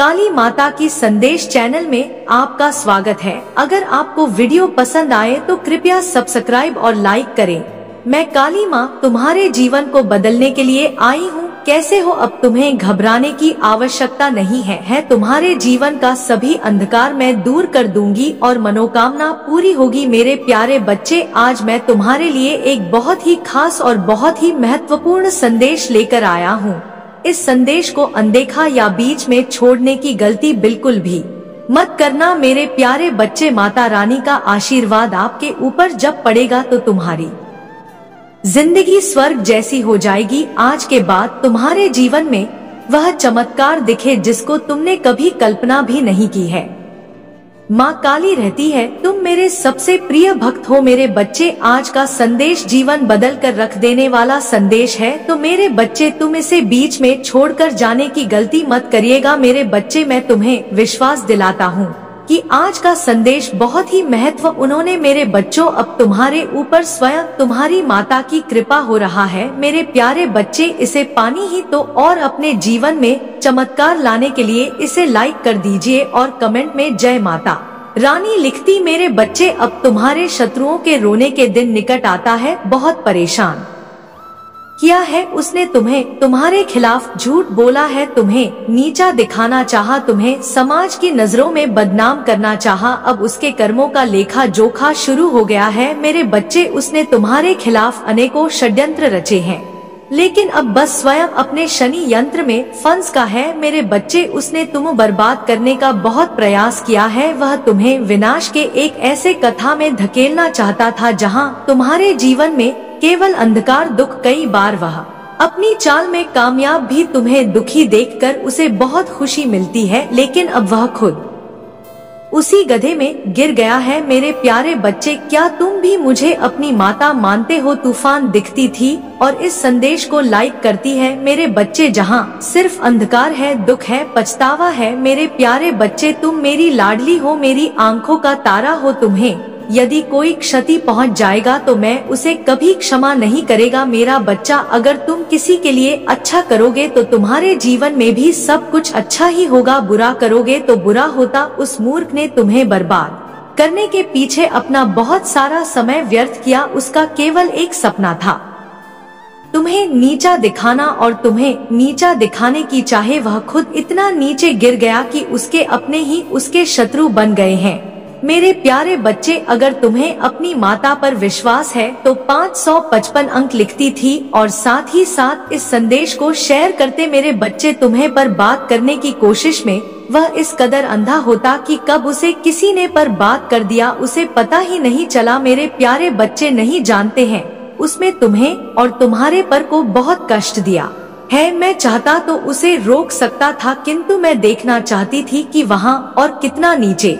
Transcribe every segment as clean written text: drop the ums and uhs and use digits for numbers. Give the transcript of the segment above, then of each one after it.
काली माता की संदेश चैनल में आपका स्वागत है। अगर आपको वीडियो पसंद आए तो कृपया सब्सक्राइब और लाइक करें। मैं काली माँ तुम्हारे जीवन को बदलने के लिए आई हूँ। कैसे हो? अब तुम्हें घबराने की आवश्यकता नहीं है तुम्हारे जीवन का सभी अंधकार मैं दूर कर दूंगी और मनोकामना पूरी होगी। मेरे प्यारे बच्चे, आज मैं तुम्हारे लिए एक बहुत ही खास और बहुत ही महत्वपूर्ण संदेश लेकर आया हूँ। इस संदेश को अनदेखा या बीच में छोड़ने की गलती बिल्कुल भी मत करना। मेरे प्यारे बच्चे, माता रानी का आशीर्वाद आपके ऊपर जब पड़ेगा तो तुम्हारी जिंदगी स्वर्ग जैसी हो जाएगी। आज के बाद तुम्हारे जीवन में वह चमत्कार दिखे जिसको तुमने कभी कल्पना भी नहीं की है। माँ काली रहती है। तुम मेरे सबसे प्रिय भक्त हो। मेरे बच्चे, आज का संदेश जीवन बदल कर रख देने वाला संदेश है, तो मेरे बच्चे तुम इसे बीच में छोड़कर जाने की गलती मत करिएगा। मेरे बच्चे, मैं तुम्हें विश्वास दिलाता हूँ कि आज का संदेश बहुत ही महत्व उन्होंने मेरे बच्चों, अब तुम्हारे ऊपर स्वयं तुम्हारी माता की कृपा हो रहा है। मेरे प्यारे बच्चे, इसे पानी ही तो और अपने जीवन में चमत्कार लाने के लिए इसे लाइक कर दीजिए और कमेंट में जय माता रानी लिखती। मेरे बच्चे, अब तुम्हारे शत्रुओं के रोने के दिन निकट आता है। बहुत परेशान किया है उसने तुम्हें, तुम्हारे खिलाफ झूठ बोला है, तुम्हें नीचा दिखाना चाहा, तुम्हें समाज की नजरों में बदनाम करना चाहा। अब उसके कर्मों का लेखा जोखा शुरू हो गया है। मेरे बच्चे, उसने तुम्हारे खिलाफ अनेकों षड्यंत्र रचे हैं, लेकिन अब बस स्वयं अपने शनि यंत्र में फंस का है। मेरे बच्चे, उसने तुम बर्बाद करने का बहुत प्रयास किया है। वह तुम्हें विनाश के एक ऐसे कथा में धकेलना चाहता था जहां तुम्हारे जीवन में केवल अंधकार दुख। कई बार वह अपनी चाल में कामयाब भी तुम्हें दुखी देखकर उसे बहुत खुशी मिलती है, लेकिन अब वह खुद उसी गड्ढे में गिर गया है। मेरे प्यारे बच्चे, क्या तुम भी मुझे अपनी माता मानते हो? तूफान दिखती थी और इस संदेश को लाइक करती है। मेरे बच्चे, जहां सिर्फ अंधकार है, दुख है, पछतावा है। मेरे प्यारे बच्चे, तुम मेरी लाडली हो, मेरी आंखों का तारा हो। तुम्हें यदि कोई क्षति पहुंच जाएगा तो मैं उसे कभी क्षमा नहीं करेगा। मेरा बच्चा, अगर तुम किसी के लिए अच्छा करोगे तो तुम्हारे जीवन में भी सब कुछ अच्छा ही होगा। बुरा करोगे तो बुरा होता। उस मूर्ख ने तुम्हें बर्बाद करने के पीछे अपना बहुत सारा समय व्यर्थ किया। उसका केवल एक सपना था तुम्हें नीचा दिखाना, और तुम्हें नीचा दिखाने की चाहे वह खुद इतना नीचे गिर गया कि उसके अपने ही उसके शत्रु बन गए हैं। मेरे प्यारे बच्चे, अगर तुम्हें अपनी माता पर विश्वास है तो 555 अंक लिखती थी और साथ ही साथ इस संदेश को शेयर करते। मेरे बच्चे, तुम्हें पर बात करने की कोशिश में वह इस कदर अंधा होता कि कब उसे किसी ने पर बात कर दिया उसे पता ही नहीं चला। मेरे प्यारे बच्चे नहीं जानते हैं उसमें तुम्हें और तुम्हारे पर को बहुत कष्ट दिया है। मैं चाहता तो उसे रोक सकता था, किंतु मैं देखना चाहती थी कि वहाँ और कितना नीचे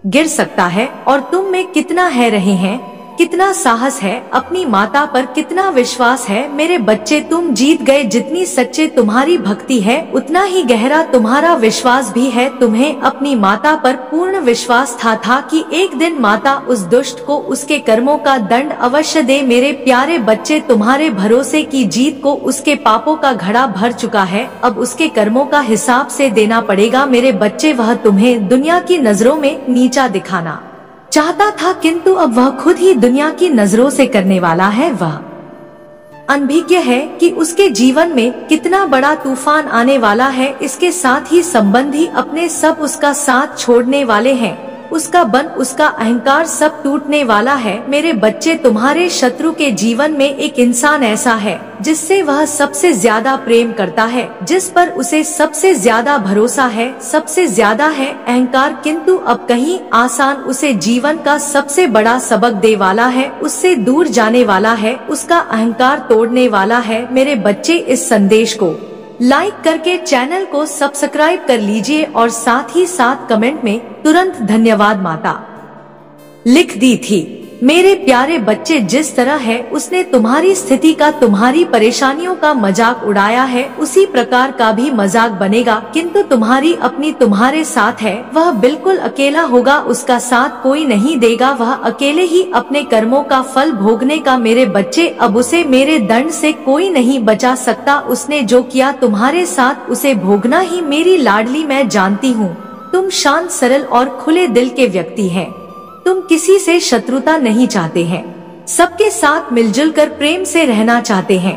गिर सकता है और तुम में कितना है रहे हैं, कितना साहस है, अपनी माता पर कितना विश्वास है। मेरे बच्चे, तुम जीत गए। जितनी सच्चे तुम्हारी भक्ति है उतना ही गहरा तुम्हारा विश्वास भी है। तुम्हें अपनी माता पर पूर्ण विश्वास था कि एक दिन माता उस दुष्ट को उसके कर्मों का दंड अवश्य दे। मेरे प्यारे बच्चे, तुम्हारे भरोसे की जीत को उसके पापों का घड़ा भर चुका है। अब उसके कर्मों का हिसाब से देना पड़ेगा। मेरे बच्चे, वह तुम्हें दुनिया की नजरों में नीचा दिखाना चाहता था, किंतु अब वह खुद ही दुनिया की नजरों से करने वाला है। वह अनभिज्ञ है कि उसके जीवन में कितना बड़ा तूफान आने वाला है। इसके साथ ही संबंधी अपने सब उसका साथ छोड़ने वाले हैं। उसका बन, उसका अहंकार सब टूटने वाला है। मेरे बच्चे, तुम्हारे शत्रु के जीवन में एक इंसान ऐसा है जिससे वह सबसे ज्यादा प्रेम करता है, जिस पर उसे सबसे ज्यादा भरोसा है, सबसे ज्यादा है अहंकार, किंतु अब कहीं आसान उसे जीवन का सबसे बड़ा सबक दे वाला है, उससे दूर जाने वाला है, उसका अहंकार तोड़ने वाला है। मेरे बच्चे, इस संदेश को लाइक करके चैनल को सब्सक्राइब कर लीजिए और साथ ही साथ कमेंट में तुरंत धन्यवाद माता लिख दी थी। मेरे प्यारे बच्चे, जिस तरह है उसने तुम्हारी स्थिति का, तुम्हारी परेशानियों का मजाक उड़ाया है, उसी प्रकार का भी मजाक बनेगा। किंतु तुम्हारी अपनी तुम्हारे साथ है, वह बिल्कुल अकेला होगा, उसका साथ कोई नहीं देगा, वह अकेले ही अपने कर्मों का फल भोगने का। मेरे बच्चे, अब उसे मेरे दंड से कोई नहीं बचा सकता। उसने जो किया तुम्हारे साथ उसे भोगना ही। मेरी लाडली, मैं जानती हूँ तुम शांत, सरल और खुले दिल के व्यक्ति हैं। तुम किसी से शत्रुता नहीं चाहते हैं, सबके साथ मिलजुल कर प्रेम से रहना चाहते हैं।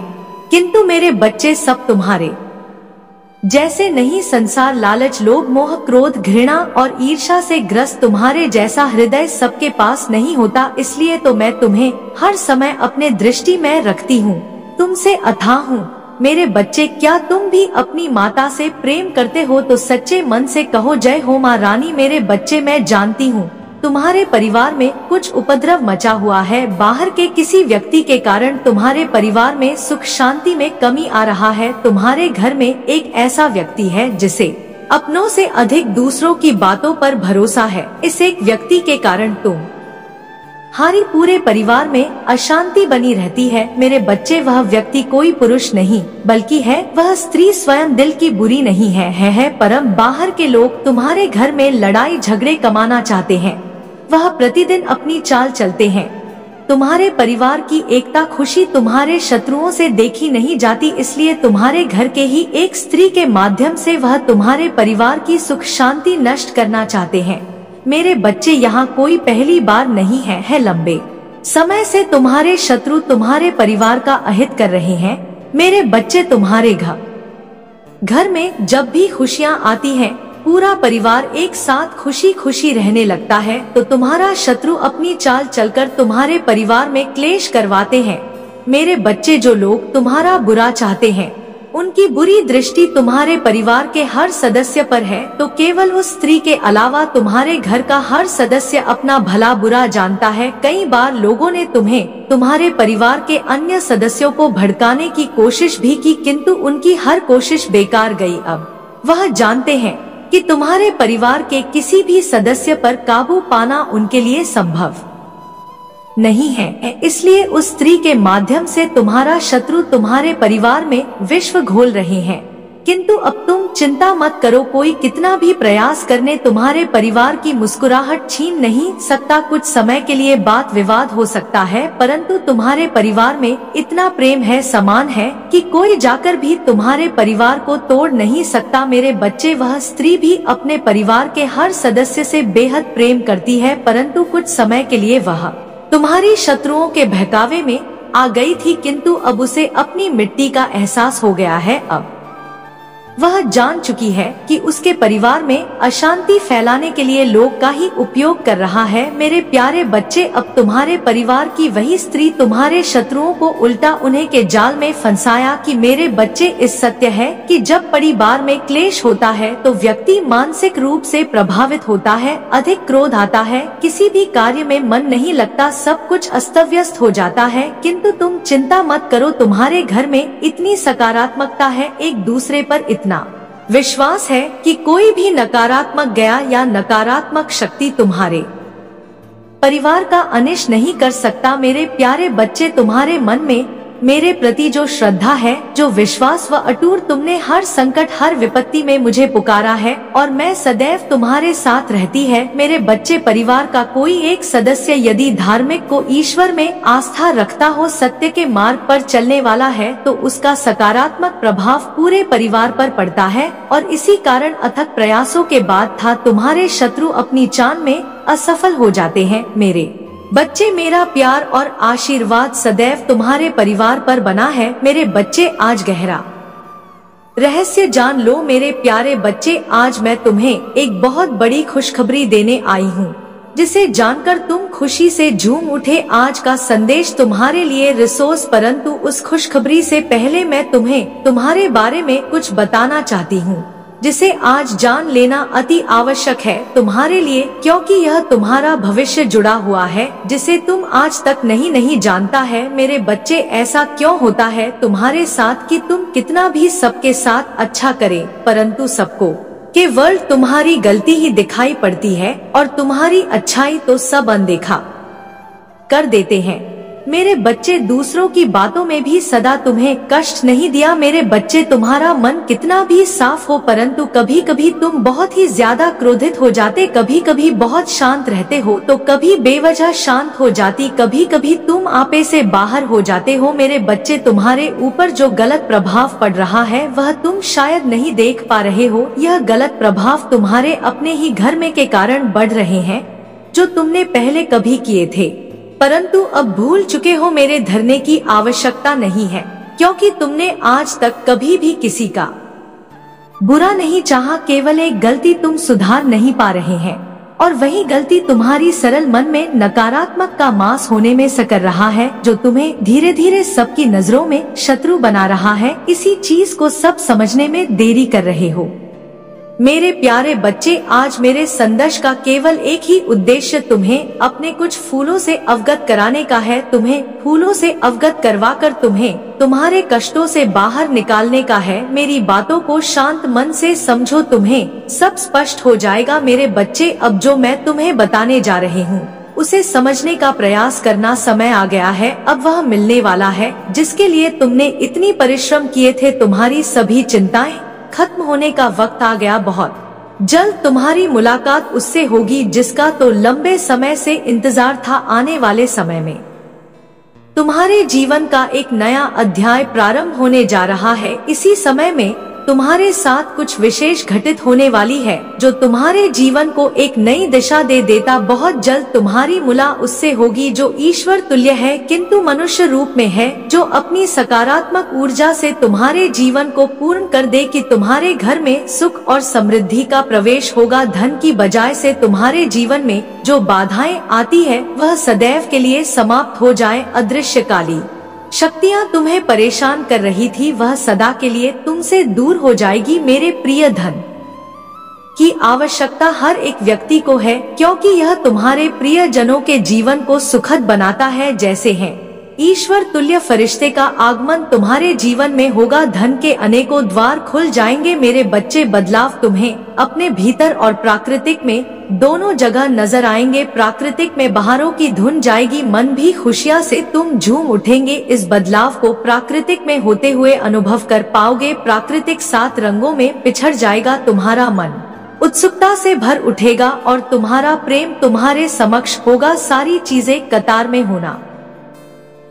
किंतु मेरे बच्चे, सब तुम्हारे जैसे नहीं। संसार, लालच, लोभ, मोह, क्रोध, घृणा और ईर्ष्या से ग्रस्त तुम्हारे जैसा हृदय सबके पास नहीं होता। इसलिए तो मैं तुम्हें हर समय अपने दृष्टि में रखती हूँ, तुमसे अथाह हूँ। मेरे बच्चे, क्या तुम भी अपनी माता से प्रेम करते हो तो सच्चे मन से कहो, जय हो माँ रानी। मेरे बच्चे, मैं जानती हूँ तुम्हारे परिवार में कुछ उपद्रव मचा हुआ है। बाहर के किसी व्यक्ति के कारण तुम्हारे परिवार में सुख शांति में कमी आ रहा है। तुम्हारे घर में एक ऐसा व्यक्ति है जिसे अपनों से अधिक दूसरों की बातों पर भरोसा है। इस एक व्यक्ति के कारण तुम्हारी पूरे परिवार में अशांति बनी रहती है। मेरे बच्चे, वह व्यक्ति कोई पुरुष नहीं बल्कि है वह स्त्री स्वयं। दिल की बुरी नहीं है परम। बाहर के लोग तुम्हारे घर में लड़ाई झगड़े कमाना चाहते हैं, वह प्रतिदिन अपनी चाल चलते हैं। तुम्हारे परिवार की एकता, खुशी तुम्हारे शत्रुओं से देखी नहीं जाती, इसलिए तुम्हारे घर के ही एक स्त्री के माध्यम से वह तुम्हारे परिवार की सुख शांति नष्ट करना चाहते हैं। मेरे बच्चे, यहाँ कोई पहली बार नहीं है लंबे समय से तुम्हारे शत्रु तुम्हारे परिवार का अहित कर रहे हैं। मेरे बच्चे, तुम्हारे घर में जब भी खुशियाँ आती हैं, पूरा परिवार एक साथ खुशी खुशी रहने लगता है, तो तुम्हारा शत्रु अपनी चाल चलकर तुम्हारे परिवार में क्लेश करवाते हैं। मेरे बच्चे, जो लोग तुम्हारा बुरा चाहते हैं, उनकी बुरी दृष्टि तुम्हारे परिवार के हर सदस्य पर है, तो केवल उस स्त्री के अलावा तुम्हारे घर का हर सदस्य अपना भला बुरा जानता है। कई बार लोगों ने तुम्हें, तुम्हारे परिवार के अन्य सदस्यों को भड़काने की कोशिश भी की, किंतु उनकी हर कोशिश बेकार गई। अब वह जानते हैं कि तुम्हारे परिवार के किसी भी सदस्य पर काबू पाना उनके लिए संभव नहीं है, इसलिए उस स्त्री के माध्यम से तुम्हारा शत्रु तुम्हारे परिवार में विष घोल रहे हैं। किंतु अब तुम चिंता मत करो, कोई कितना भी प्रयास करने तुम्हारे परिवार की मुस्कुराहट छीन नहीं सकता। कुछ समय के लिए बात विवाद हो सकता है, परंतु तुम्हारे परिवार में इतना प्रेम है, समान है कि कोई जाकर भी तुम्हारे परिवार को तोड़ नहीं सकता। मेरे बच्चे, वह स्त्री भी अपने परिवार के हर सदस्य से बेहद प्रेम करती है, परंतु कुछ समय के लिए वह तुम्हारी शत्रुओं के बहकावे में आ गई थी, किंतु अब उसे अपनी मिट्टी का एहसास हो गया है। अब वह जान चुकी है कि उसके परिवार में अशांति फैलाने के लिए लोग का ही उपयोग कर रहा है। मेरे प्यारे बच्चे, अब तुम्हारे परिवार की वही स्त्री तुम्हारे शत्रुओं को उल्टा उन्हें के जाल में फंसाया कि मेरे बच्चे, इस सत्य है कि जब परिवार में क्लेश होता है तो व्यक्ति मानसिक रूप से प्रभावित होता है, अधिक क्रोध आता है, किसी भी कार्य में मन नहीं लगता, सब कुछ अस्त व्यस्त हो जाता है। किंतु तुम चिंता मत करो, तुम्हारे घर में इतनी सकारात्मकता है, एक दूसरे पर इतना विश्वास है कि कोई भी नकारात्मक गया या नकारात्मक शक्ति तुम्हारे परिवार का अनिष्ट नहीं कर सकता। मेरे प्यारे बच्चे, तुम्हारे मन में मेरे प्रति जो श्रद्धा है, जो विश्वास व अटूट, तुमने हर संकट, हर विपत्ति में मुझे पुकारा है और मैं सदैव तुम्हारे साथ रहती है। मेरे बच्चे, परिवार का कोई एक सदस्य यदि धार्मिक को ईश्वर में आस्था रखता हो, सत्य के मार्ग पर चलने वाला है, तो उसका सकारात्मक प्रभाव पूरे परिवार पर पड़ता है। और इसी कारण अथक प्रयासों के बाद था तुम्हारे शत्रु अपनी चाल में असफल हो जाते हैं। मेरे बच्चे, मेरा प्यार और आशीर्वाद सदैव तुम्हारे परिवार पर बना है। मेरे बच्चे, आज गहरा रहस्य जान लो। मेरे प्यारे बच्चे, आज मैं तुम्हें एक बहुत बड़ी खुशखबरी देने आई हूँ, जिसे जानकर तुम खुशी से झूम उठे। आज का संदेश तुम्हारे लिए रिसोर्स, परंतु उस खुशखबरी से पहले मैं तुम्हें तुम्हारे बारे में कुछ बताना चाहती हूँ, जिसे आज जान लेना अति आवश्यक है तुम्हारे लिए, क्योंकि यह तुम्हारा भविष्य जुड़ा हुआ है, जिसे तुम आज तक नहीं जानता है। मेरे बच्चे, ऐसा क्यों होता है तुम्हारे साथ कि तुम कितना भी सबके साथ अच्छा करें, परंतु सबको केवल तुम्हारी गलती ही दिखाई पड़ती है और तुम्हारी अच्छाई तो सब अनदेखा कर देते हैं। मेरे बच्चे दूसरों की बातों में भी सदा तुम्हें कष्ट नहीं दिया। मेरे बच्चे तुम्हारा मन कितना भी साफ हो, परंतु कभी कभी तुम बहुत ही ज्यादा क्रोधित हो जाते, कभी कभी बहुत शांत रहते हो तो कभी बेवजह शांत हो जाती, कभी कभी तुम आपे से बाहर हो जाते हो। मेरे बच्चे तुम्हारे ऊपर जो गलत प्रभाव पड़ रहा है वह तुम शायद नहीं देख पा रहे हो। यह गलत प्रभाव तुम्हारे अपने ही घर में के कारण बढ़ रहे हैं, जो तुमने पहले कभी किए थे परंतु अब भूल चुके हो। मेरे धरने की आवश्यकता नहीं है, क्योंकि तुमने आज तक कभी भी किसी का बुरा नहीं चाहा। केवल एक गलती तुम सुधार नहीं पा रहे हैं, और वही गलती तुम्हारी सरल मन में नकारात्मक का मास होने में सकर रहा है, जो तुम्हें धीरे धीरे सबकी नजरों में शत्रु बना रहा है। इसी चीज को सब समझने में देरी कर रहे हो। मेरे प्यारे बच्चे, आज मेरे संदेश का केवल एक ही उद्देश्य तुम्हें अपने कुछ फूलों से अवगत कराने का है। तुम्हें फूलों से अवगत करवाकर तुम्हें तुम्हारे कष्टों से बाहर निकालने का है। मेरी बातों को शांत मन से समझो, तुम्हें सब स्पष्ट हो जाएगा। मेरे बच्चे, अब जो मैं तुम्हें बताने जा रही हूँ उसे समझने का प्रयास करना समय आ गया है। अब वह मिलने वाला है जिसके लिए तुमने इतनी परिश्रम किए थे। तुम्हारी सभी चिंताएं खत्म होने का वक्त आ गया। बहुत जल्द तुम्हारी मुलाकात उससे होगी जिसका तो लंबे समय से इंतजार था। आने वाले समय में तुम्हारे जीवन का एक नया अध्याय प्रारंभ होने जा रहा है। इसी समय में तुम्हारे साथ कुछ विशेष घटित होने वाली है, जो तुम्हारे जीवन को एक नई दिशा दे देता। बहुत जल्द तुम्हारी मुला उससे होगी जो ईश्वर तुल्य है किंतु मनुष्य रूप में है, जो अपनी सकारात्मक ऊर्जा से तुम्हारे जीवन को पूर्ण कर दे कि तुम्हारे घर में सुख और समृद्धि का प्रवेश होगा। धन की बजाय से तुम्हारे जीवन में जो बाधाएं आती है वह सदैव के लिए समाप्त हो जाए। अदृश्य काली शक्तियाँ तुम्हें परेशान कर रही थी, वह सदा के लिए तुमसे दूर हो जाएगी। मेरे प्रिय, धन की आवश्यकता हर एक व्यक्ति को है, क्योंकि यह तुम्हारे प्रिय जनों के जीवन को सुखद बनाता है। जैसे हैं ईश्वर तुल्य फरिश्ते का आगमन तुम्हारे जीवन में होगा, धन के अनेकों द्वार खुल जाएंगे। मेरे बच्चे, बदलाव तुम्हें अपने भीतर और प्राकृतिक में दोनों जगह नजर आएंगे। प्राकृतिक में बहारों की धुन जाएगी, मन भी खुशियाँ से तुम झूम उठेंगे। इस बदलाव को प्राकृतिक में होते हुए अनुभव कर पाओगे। प्राकृतिक 7 रंगों में पिछड़ जाएगा। तुम्हारा मन उत्सुकता से भर उठेगा और तुम्हारा प्रेम तुम्हारे समक्ष होगा। सारी चीजें कतार में होना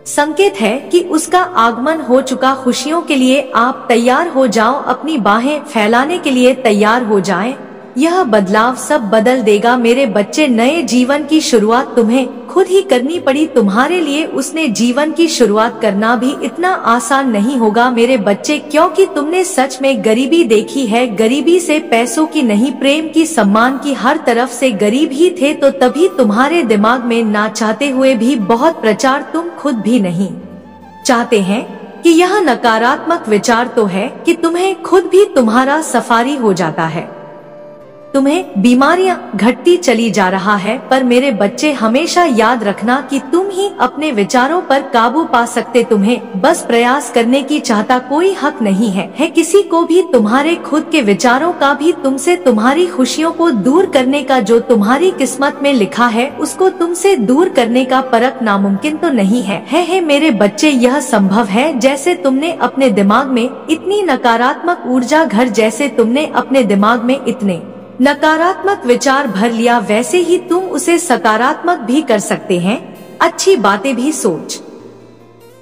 संकेत है कि उसका आगमन हो चुका। खुशियों के लिए आप तैयार हो जाओ, अपनी बाहें फैलाने के लिए तैयार हो जाएं। यह बदलाव सब बदल देगा। मेरे बच्चे, नए जीवन की शुरुआत तुम्हें खुद ही करनी पड़ी तुम्हारे लिए। उसने जीवन की शुरुआत करना भी इतना आसान नहीं होगा मेरे बच्चे, क्योंकि तुमने सच में गरीबी देखी है। गरीबी से पैसों की नहीं, प्रेम की, सम्मान की, हर तरफ से गरीब ही थे। तो तभी तुम्हारे दिमाग में ना चाहते हुए भी बहुत प्रचार तुम खुद भी नहीं चाहते हैं कि यह नकारात्मक विचार तो है कि तुम्हें खुद भी तुम्हारा सफारी हो जाता है। तुम्हें बीमारियां घटती चली जा रहा है, पर मेरे बच्चे हमेशा याद रखना कि तुम ही अपने विचारों पर काबू पा सकते। तुम्हें बस प्रयास करने की चाहता कोई हक नहीं है किसी को भी तुम्हारे खुद के विचारों का भी तुमसे तुम्हारी खुशियों को दूर करने का। जो तुम्हारी किस्मत में लिखा है उसको तुमसे दूर करने का परख नामुमकिन तो नहीं है मेरे बच्चे। यह संभव है जैसे तुमने अपने दिमाग में इतनी नकारात्मक ऊर्जा घर, जैसे तुमने अपने दिमाग में इतने नकारात्मक विचार भर लिया, वैसे ही तुम उसे सकारात्मक भी कर सकते हैं। अच्छी बातें भी सोच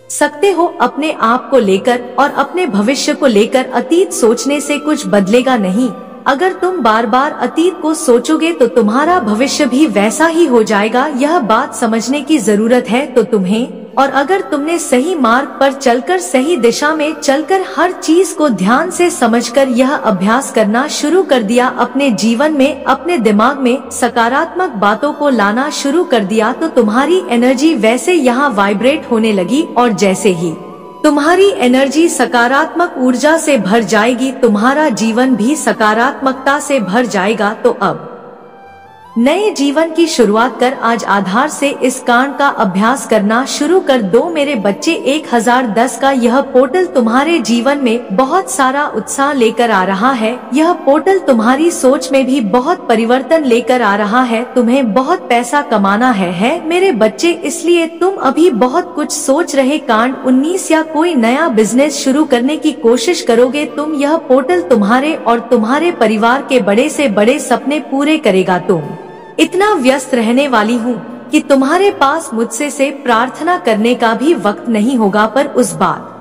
सकते हो अपने आप को लेकर और अपने भविष्य को लेकर। अतीत सोचने से कुछ बदलेगा नहीं। अगर तुम बार बार अतीत को सोचोगे तो तुम्हारा भविष्य भी वैसा ही हो जाएगा। यह बात समझने की जरूरत है तो तुम्हें, और अगर तुमने सही मार्ग पर चलकर, सही दिशा में चलकर, हर चीज को ध्यान से समझकर यह अभ्यास करना शुरू कर दिया, अपने जीवन में, अपने दिमाग में सकारात्मक बातों को लाना शुरू कर दिया, तो तुम्हारी एनर्जी वैसे यहाँ वाइब्रेट होने लगी। और जैसे ही तुम्हारी एनर्जी सकारात्मक ऊर्जा से भर जाएगी, तुम्हारा जीवन भी सकारात्मकता से भर जाएगा। तो अब नए जीवन की शुरुआत कर आज आधार से इस कांड का अभ्यास करना शुरू कर दो। मेरे बच्चे 1010 का यह पोर्टल तुम्हारे जीवन में बहुत सारा उत्साह लेकर आ रहा है। यह पोर्टल तुम्हारी सोच में भी बहुत परिवर्तन लेकर आ रहा है। तुम्हें बहुत पैसा कमाना है मेरे बच्चे, इसलिए तुम अभी बहुत कुछ सोच रहे कांड 19 या कोई नया बिजनेस शुरू करने की कोशिश करोगे तुम। यह पोर्टल तुम्हारे और तुम्हारे परिवार के बड़े से बड़े सपने पूरे करेगा। तुम इतना व्यस्त रहने वाली हूँ कि तुम्हारे पास मुझसे से प्रार्थना करने का भी वक्त नहीं होगा। पर उस बात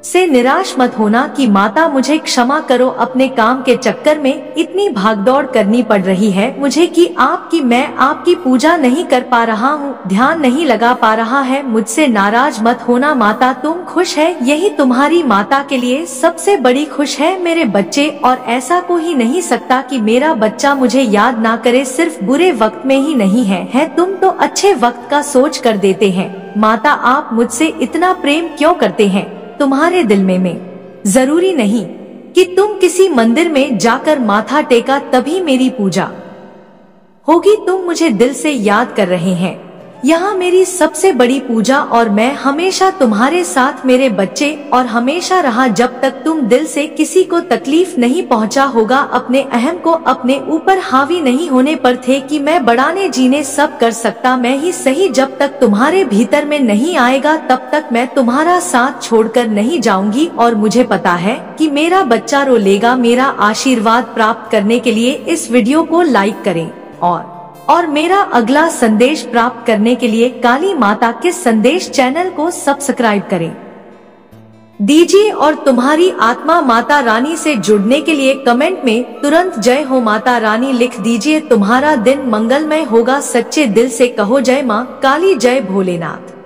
से निराश मत होना कि माता मुझे क्षमा करो, अपने काम के चक्कर में इतनी भागदौड़ करनी पड़ रही है मुझे कि मैं आपकी पूजा नहीं कर पा रहा हूँ, ध्यान नहीं लगा पा रहा है। मुझसे नाराज मत होना माता, तुम खुश है यही तुम्हारी माता के लिए सबसे बड़ी खुश है मेरे बच्चे। और ऐसा को ही नहीं सकता कि मेरा बच्चा मुझे याद ना करे, सिर्फ बुरे वक्त में ही नहीं है तुम तो अच्छे वक्त का सोच कर देते हैं। माता आप मुझसे इतना प्रेम क्यों करते हैं? तुम्हारे दिल में जरूरी नहीं कि तुम किसी मंदिर में जाकर माथा टेका तभी मेरी पूजा होगी। तुम मुझे दिल से याद कर रहे हैं, यहाँ मेरी सबसे बड़ी पूजा। और मैं हमेशा तुम्हारे साथ मेरे बच्चे, और हमेशा रहा जब तक तुम दिल से किसी को तकलीफ नहीं पहुँचा होगा। अपने अहम को अपने ऊपर हावी नहीं होने पर थे कि मैं बढ़ाने जीने सब कर सकता मैं ही सही। जब तक तुम्हारे भीतर में नहीं आएगा तब तक मैं तुम्हारा साथ छोड़कर नहीं जाऊंगी। और मुझे पता है कि मेरा बच्चा रो लेगा। मेरा आशीर्वाद प्राप्त करने के लिए इस वीडियो को लाइक करें और मेरा अगला संदेश प्राप्त करने के लिए काली माता के संदेश चैनल को सब्सक्राइब करें दीजिए। और तुम्हारी आत्मा माता रानी से जुड़ने के लिए कमेंट में तुरंत जय हो माता रानी लिख दीजिए। तुम्हारा दिन मंगलमय होगा, सच्चे दिल से कहो जय माँ काली, जय भोलेनाथ।